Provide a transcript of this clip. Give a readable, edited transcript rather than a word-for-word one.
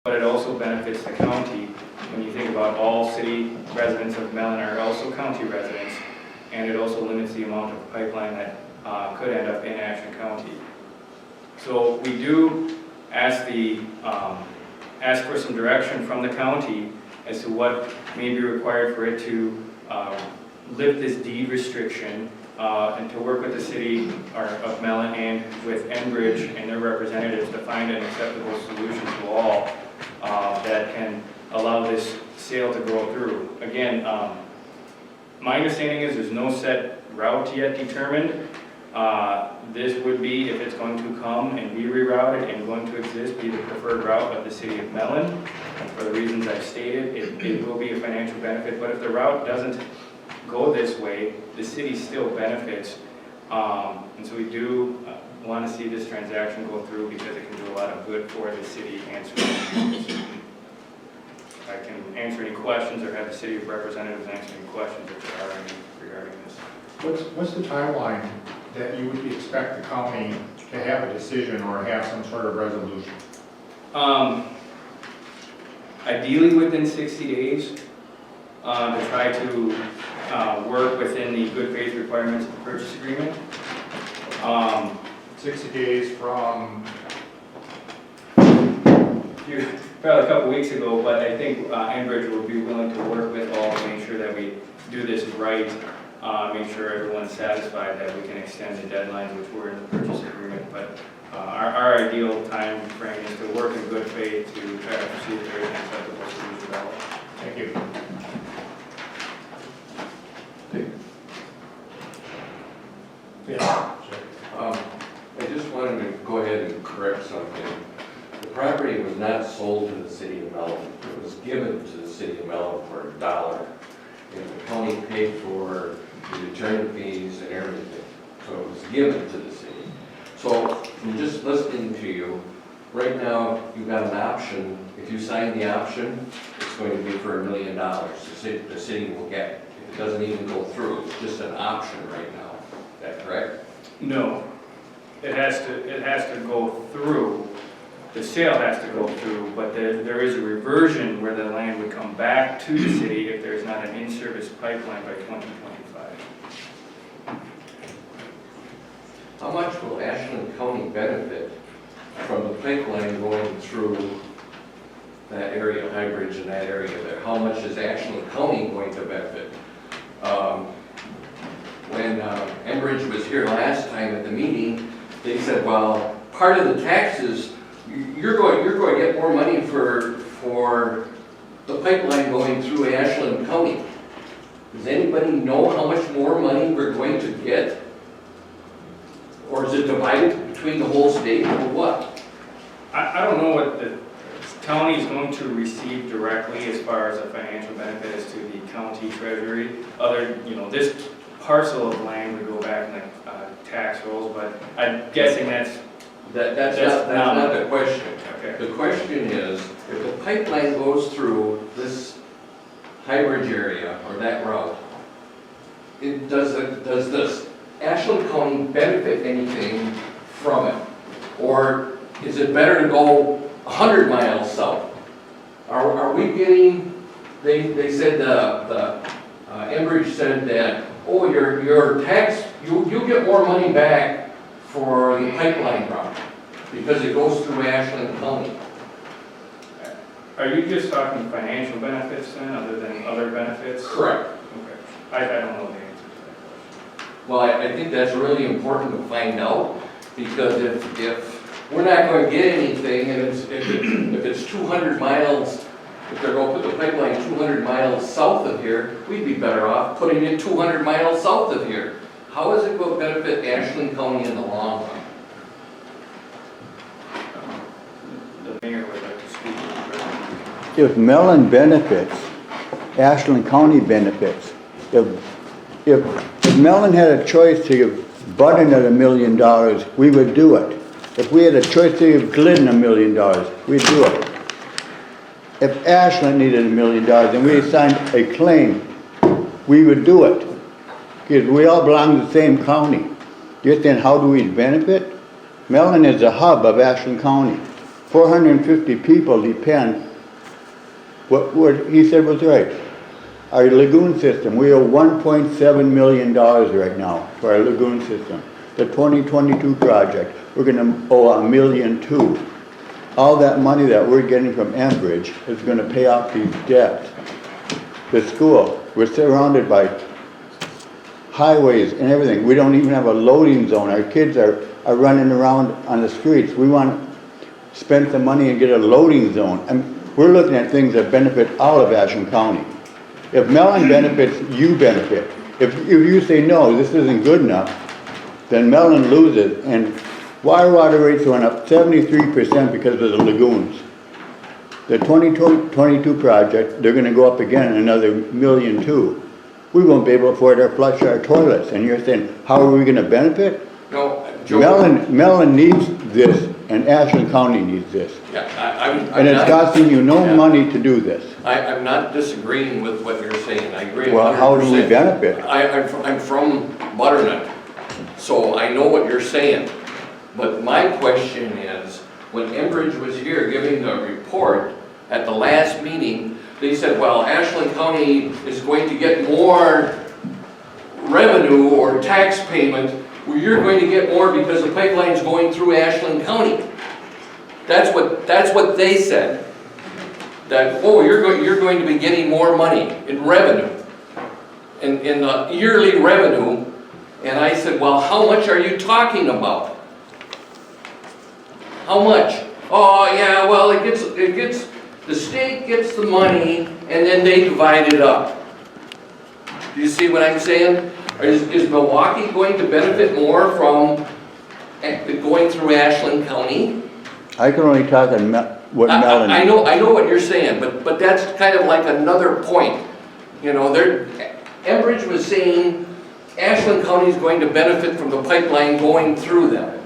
but it also benefits the county. When you think about all city residents of Mellen are also county residents, and it also limits the amount of pipeline that could end up in Ashland County. So we do ask for some direction from the county as to what may be required for it to lift this deed restriction and to work with the city of Mellen and with Enbridge and their representatives to find an acceptable solution to all that can allow this sale to go through. Again, my understanding is there's no set route yet determined. This would be, if it's going to come and be rerouted and going to exist, be the preferred route of the city of Mellen. And for the reasons I've stated, it will be a financial benefit, but if the route doesn't go this way, the city still benefits. And so we do want to see this transaction go through because it can do a lot of good for the city and surrounding. I can answer any questions or have the city representatives answer any questions if there are any regarding this. What's the timeline that you would expect the county to have a decision or have some sort of resolution? Ideally within 60 days to try to work within the good faith requirements of the purchase agreement. 60 days from? Probably a couple weeks ago, but I think Enbridge will be willing to work with all to make sure that we do this right, make sure everyone's satisfied that we can extend the deadlines which were in the purchase agreement. But our ideal time frame is to work in good faith to try to see if there is an acceptable solution at all. Thank you. Yeah. I just wanted to go ahead and correct something. The property was not sold to the city of Mellen. It was given to the city of Mellen for $1. And the county paid for the attorney fees and everything. So it was given to the city. So from just listening to you, right now you've got an option. If you sign the option, it's going to be for $1 million. The city will get. If it doesn't even go through, it's just an option right now. Is that correct? No, it has to go through. The sale has to go through, but there is a reversion where the land would come back to the city if there's not an in-service pipeline by 2025. How much will Ashland County benefit from the pipeline going through that area, Enbridge in that area there? How much is Ashland County going to benefit? When Enbridge was here last time at the meeting, they said, well, part of the taxes, you're going to get more money for the pipeline going through Ashland County. Does anybody know how much more money we're going to get? Or is it divided between the whole state or what? I don't know what the county is going to receive directly as far as a financial benefit as to the county treasury. This parcel of land would go back in the tax rolls, but I'm guessing that's not the question. Okay. The question is, if the pipeline goes through this Enbridge area or that route, does this Ashland County benefit anything from it? Or is it better to go 100 miles south? Are we getting, they said the Enbridge said that, oh, your tax, you get more money back for the pipeline route because it goes through Ashland County. Are you just talking financial benefits then, other than other benefits? Correct. Okay. I don't know the answer to that question. Well, I think that's really important to find out, because if we're not going to get anything, and if it's 200 miles, if they're going to put the pipeline 200 miles south of here, we'd be better off putting it 200 miles south of here. How is it going to benefit Ashland County in the long run? The mayor would like to speak. If Mellen benefits, Ashland County benefits. If Mellen had a choice to give Budden $1 million, we would do it. If we had a choice to give Glidden $1 million, we'd do it. If Ashland needed $1 million and we signed a claim, we would do it. Because we all belong to the same county. You're saying, how do we benefit? Mellen is the hub of Ashland County. 450 people depend, what he said was right. Our lagoon system, we owe $1.7 million right now for our lagoon system. The 2022 project, we're gonna owe $1.2 million. All that money that we're getting from Enbridge is gonna pay off these debts. The school, we're surrounded by highways and everything. We don't even have a loading zone. Our kids are running around on the streets. We want to spend some money and get a loading zone. And we're looking at things that benefit all of Ashland County. If Mellen benefits, you benefit. If you say, no, this isn't good enough, then Mellen loses. And water rates went up 73% because of the lagoons. The 2022 project, they're gonna go up again another $1.2 million. We won't be able to afford to flush our toilets. And you're saying, how are we gonna benefit? No, Joe. Mellen needs this, and Ashland County needs this. Yeah, I'm And it's not- costing you no Yeah. money to do this. I'm not disagreeing with what you're saying, I agree 100%. Well, how do we benefit? I'm from Butternut, so I know what you're saying. But my question is, when Enbridge was here giving the report at the last meeting, they said, well, Ashland County is going to get more revenue or tax payment. Well, you're going to get more because the pipeline's going through Ashland County. That's what they said. That, oh, you're going to be getting more money in revenue, in the yearly revenue. And I said, well, how much are you talking about? How much? Oh, yeah, well, the state gets the money and then they divide it up. Do you see what I'm saying? Is Milwaukee going to benefit more from going through Ashland County? I can only talk on what Mellen. I know what you're saying, but that's kind of like another point. You know, Enbridge was saying Ashland County is going to benefit from the pipeline going through them.